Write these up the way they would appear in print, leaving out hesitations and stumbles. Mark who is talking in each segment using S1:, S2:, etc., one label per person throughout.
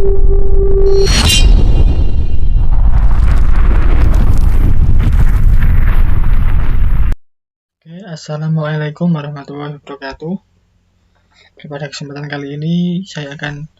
S1: Oke, assalamualaikum warahmatullahi wabarakatuh. Pada kesempatan kali ini saya akan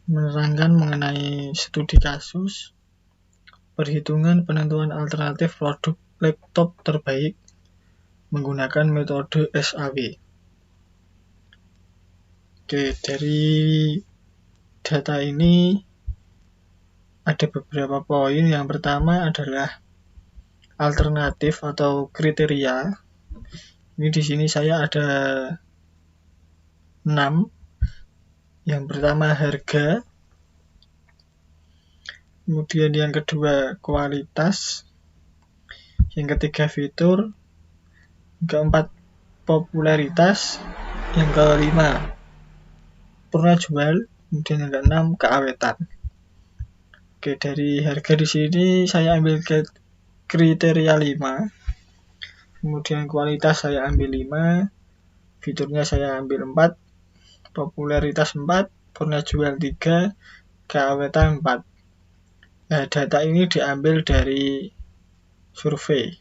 S1: menerangkan mengenai studi kasus perhitungan penentuan alternatif produk laptop terbaik menggunakan metode SAW. Oke, dari data ini ada beberapa poin. Yang pertama adalah alternatif atau kriteria. Ini di sini saya ada 6. Yang pertama harga, kemudian yang kedua kualitas, yang ketiga fitur, yang keempat popularitas, yang kelima purna jual, kemudian yang keenam keawetan. Oke, dari harga di sini saya ambil kriteria 5. Kemudian kualitas saya ambil 5, fiturnya saya ambil 4, popularitas 4, purna jual 3, keawetan 4. Nah, data ini diambil dari survei.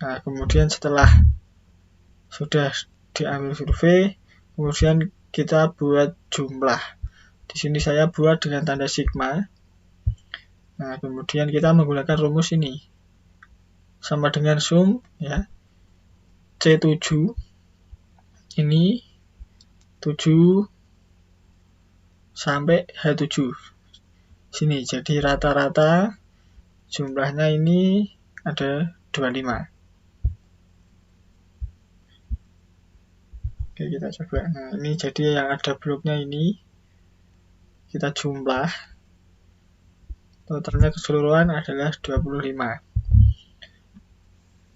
S1: Nah, kemudian setelah sudah diambil survei, kemudian kita buat jumlah. Di sini saya buat dengan tanda sigma. Nah, kemudian kita menggunakan rumus ini. Sama dengan sum, ya. C7 ini 7 sampai H7. Sini, jadi rata-rata jumlahnya ini ada 25. Oke, kita coba. Nah, ini jadi yang ada bloknya ini. Kita jumlah. Totalnya keseluruhan adalah 25.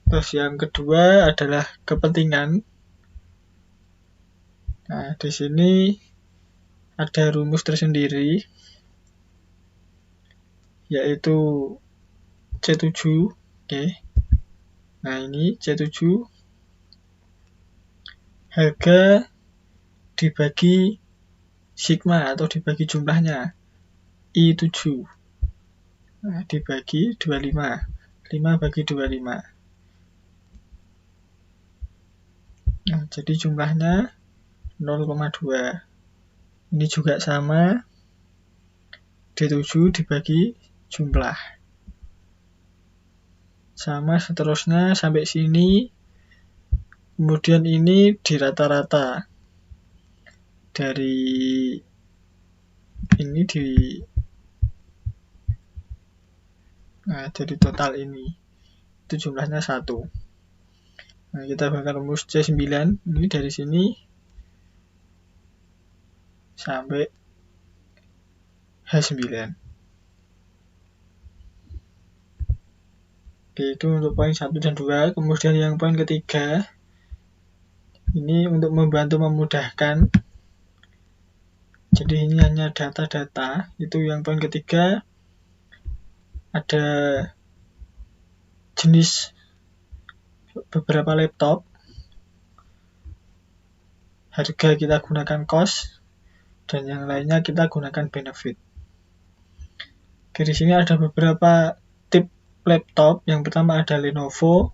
S1: Terus yang kedua adalah kepentingan. Nah, di sini ada rumus tersendiri, yaitu C7. Oke. Nah, ini C7 harga dibagi sigma atau dibagi jumlahnya I7. Nah, dibagi 25. 5 bagi 25. Nah, jadi jumlahnya 0,2. Ini juga sama, D7 dibagi jumlah. Sama seterusnya sampai sini. Kemudian ini di rata-rata. Dari ini nah, jadi total ini. Itu jumlahnya 1. Nah, kita gunakan rumus C9. Ini dari sini sampai H9. Oke, itu untuk poin 1 dan 2. Kemudian yang poin ketiga, ini untuk membantu memudahkan. Jadi ini hanya data-data. Itu yang poin ketiga. Ada jenis beberapa laptop. Harga kita gunakan cost. Dan yang lainnya kita gunakan benefit. Oke, di sini ada beberapa tip laptop. Yang pertama ada Lenovo,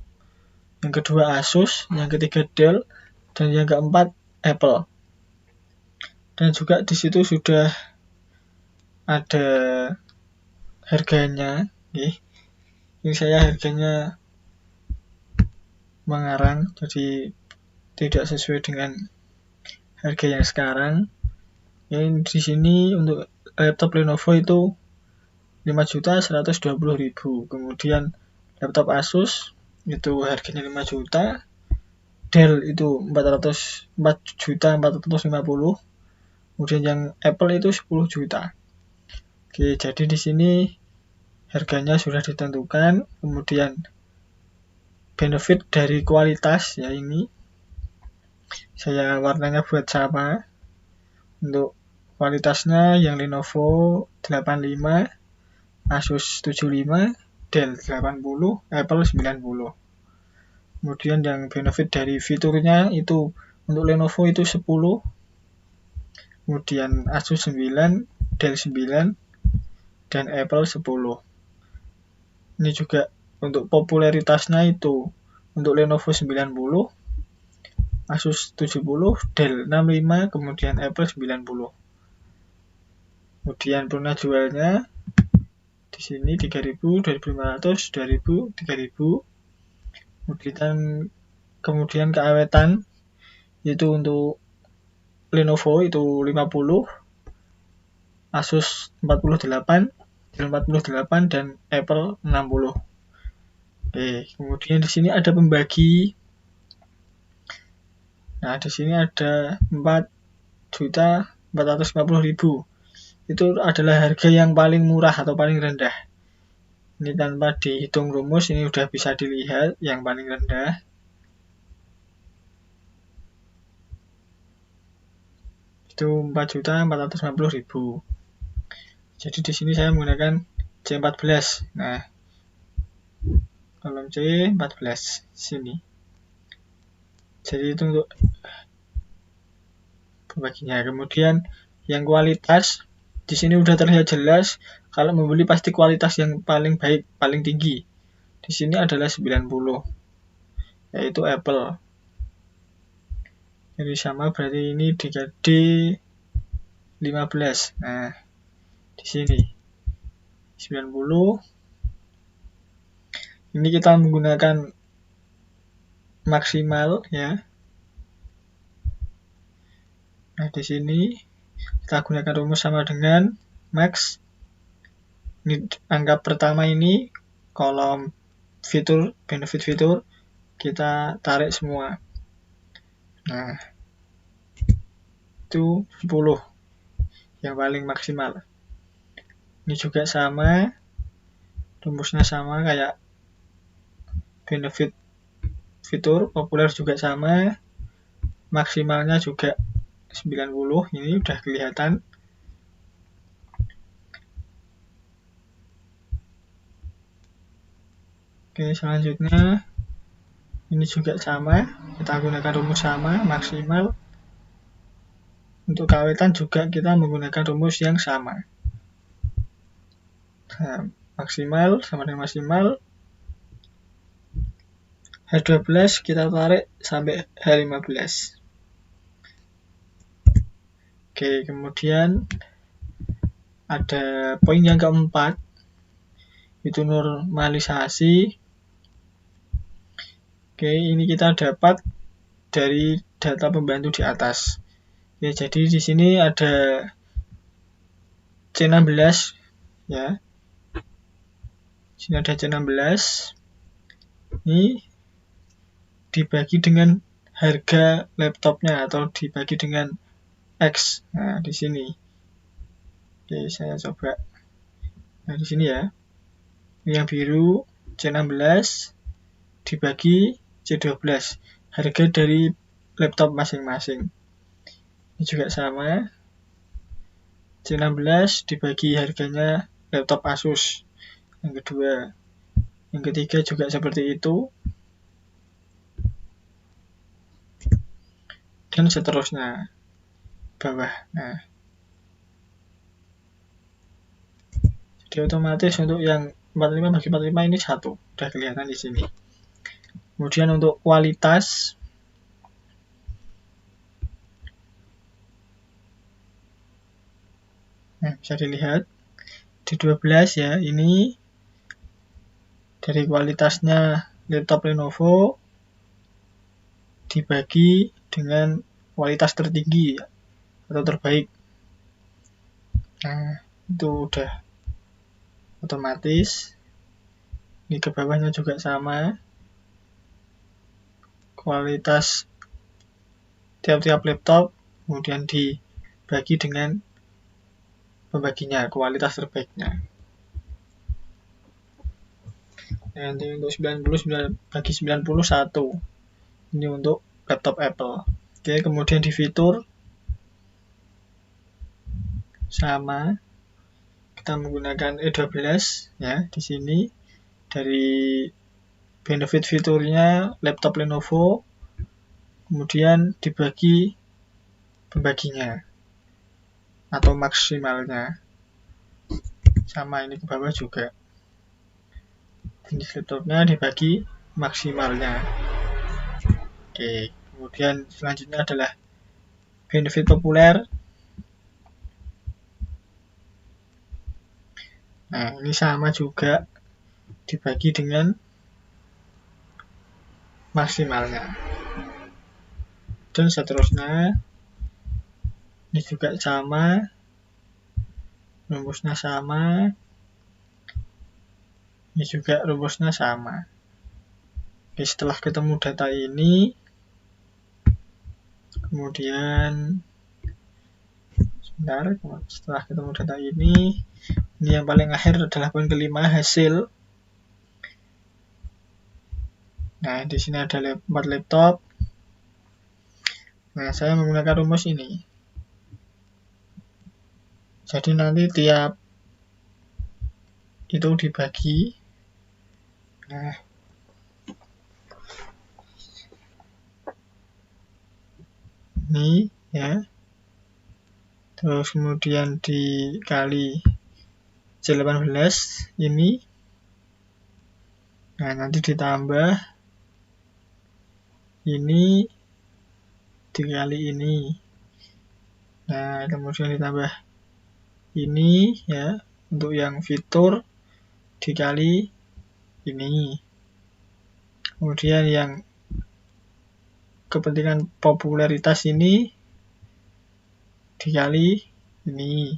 S1: yang kedua Asus, yang ketiga Dell, dan yang keempat Apple. Dan juga di situ sudah ada harganya. Ini saya harganya mengarang, jadi tidak sesuai dengan harga yang sekarang. Yang di sini untuk laptop Lenovo itu 5.120.000. Kemudian laptop Asus itu harganya 5 juta. Dell itu 4.450.000. Kemudian yang Apple itu 10 juta. Oke, jadi di sini harganya sudah ditentukan. Kemudian benefit dari kualitas, ya ini saya warnanya buat sama. Untuk kualitasnya yang Lenovo 85, Asus 75, Dell 80, Apple 90. Kemudian yang benefit dari fiturnya itu untuk Lenovo itu 10, kemudian Asus 9, Dell 9 dan Apple 10. Ini juga untuk popularitasnya itu untuk Lenovo 90, Asus 70, Dell 65, kemudian Apple 90. Kemudian pernah jualnya di sini 3000, 2500, 2000, 3000. Kemudian keawetan itu untuk Lenovo itu 50, Asus 48, Dell 48 dan Apple 60. Oke, kemudian di sini ada pembagi. Nah, di sini ada 4.450.000. Itu adalah harga yang paling murah atau paling rendah. Ini tanpa dihitung rumus, ini udah bisa dilihat yang paling rendah. Itu 4.450.000. Jadi di sini saya menggunakan C14. Nah, kolom C14 sini. Jadi itu untuk pembaginya. Kemudian yang kualitas di sini udah terlihat jelas. Kalau membeli pasti kualitas yang paling baik, paling tinggi. Di sini adalah 90, yaitu Apple. Jadi sama berarti ini D15. Nah, di sini 90. Ini kita menggunakan maksimal ya. Nah, di sini kita gunakan rumus sama dengan max. Ini angka pertama ini kolom fitur, benefit fitur, kita tarik semua. Nah, itu 10 yang paling maksimal. Ini juga sama, rumusnya sama kayak benefit fitur, populer juga sama, maksimalnya juga 90, ini udah kelihatan. Oke, selanjutnya ini juga sama, kita gunakan rumus sama, maksimal. Untuk keawetan juga kita menggunakan rumus yang sama. Nah, maksimal sama dengan maksimal. H12 kita tarik sampai H15. Oke, kemudian ada poin yang keempat, itu normalisasi. Oke, ini kita dapat dari data pembantu di atas. Oke, jadi di sini ada C16 ya. Di sini ada C16. Ini dibagi dengan harga laptopnya atau dibagi dengan X. Nah, di sini. Oke, saya coba. Nah, di sini ya. Yang biru C16 dibagi C12. Harga dari laptop masing-masing. Ini juga sama. C16 dibagi harganya laptop Asus. Yang kedua. Yang ketiga juga seperti itu. Dan seterusnya. Bawah. Nah. Jadi otomatis untuk yang 45 bagi 45 ini 1. Udah kelihatan di sini. Kemudian untuk kualitas. Nah, bisa dilihat di 12 ya, ini dari kualitasnya laptop Lenovo dibagi dengan kualitas tertinggi atau terbaik. Nah, itu udah otomatis. Ini ke bawahnya juga sama. Kualitas tiap-tiap laptop kemudian dibagi dengan pembaginya, kualitas terbaiknya. Nanti untuk 90 bagi 91. Ini untuk laptop Apple. Oke, kemudian di fitur sama. Kita menggunakan E12 ya di sini. Dari benefit fiturnya laptop Lenovo, kemudian dibagi pembaginya atau maksimalnya. sama, ini ke bawah juga. Jenis laptopnya dibagi maksimalnya. Oke, kemudian selanjutnya adalah benefit populer. Nah, ini sama juga dibagi dengan maksimalnya. Dan seterusnya, ini juga sama, rumusnya sama, ini juga rumusnya sama. Oke, setelah ketemu data ini, kemudian setelah ketemu data ini yang paling akhir adalah poin kelima, hasil. Nah, di sini ada 4 laptop. Nah, saya menggunakan rumus ini. Jadi nanti tiap itu dibagi. Nah, ini ya. Terus kemudian dikali C18 ini. Nah, nanti ditambah ini dikali ini. Nah, kemudian ditambah ini ya, untuk yang fitur dikali ini. Kemudian yang kepentingan popularitas ini dikali ini.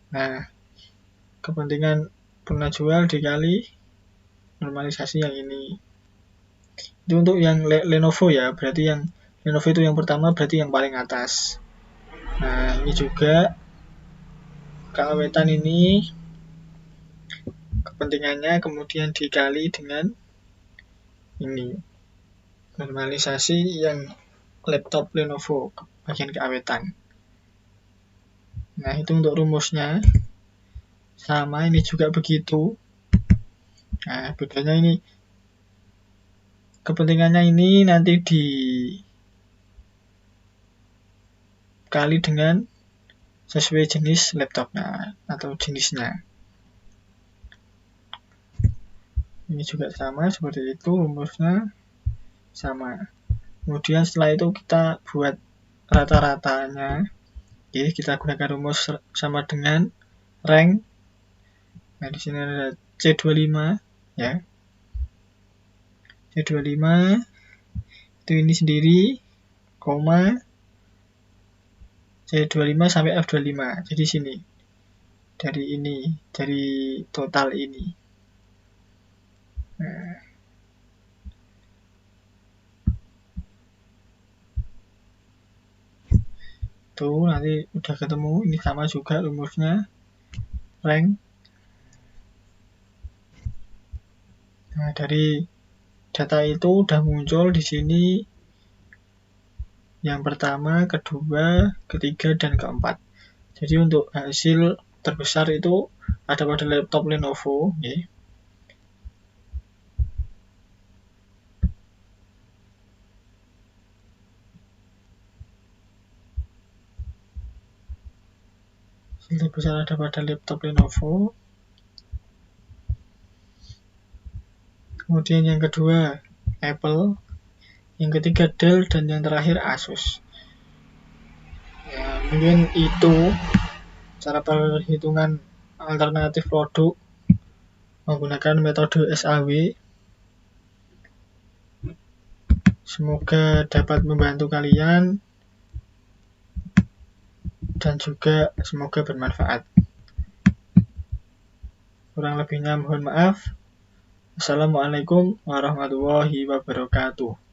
S1: Nah, kepentingan pernah jual dikali normalisasi yang ini. Itu untuk yang Lenovo ya, berarti yang Lenovo itu yang pertama, berarti yang paling atas. Nah, ini juga keawetan ini kepentingannya kemudian dikali dengan ini. Normalisasi yang laptop Lenovo, bagian keawetan. Nah, itu untuk rumusnya. Sama, ini juga begitu. Nah, bedanya ini kepentingannya ini nanti dikali dengan sesuai jenis laptopnya atau jenisnya. Ini juga sama seperti itu, rumusnya sama. Kemudian setelah itu kita buat rata-ratanya. Oke, kita gunakan rumus sama dengan rank. Nah, di sini ada C25 ya. C25 itu ini sendiri, koma C25 sampai F25. Jadi sini. Dari ini, dari total ini. Nah, tuh nanti udah ketemu, ini sama juga rumusnya rank. Nah, dari data itu udah muncul di sini yang pertama, kedua, ketiga, dan keempat. Jadi untuk hasil terbesar itu ada pada laptop Lenovo. Okay. Hasil terbesar ada pada laptop Lenovo. Kemudian yang kedua Apple, yang ketiga Dell, dan yang terakhir Asus. Ya, mungkin itu cara perhitungan alternatif produk menggunakan metode SAW. Semoga dapat membantu kalian dan juga semoga bermanfaat. Kurang lebihnya mohon maaf. Assalamualaikum warahmatullahi wabarakatuh.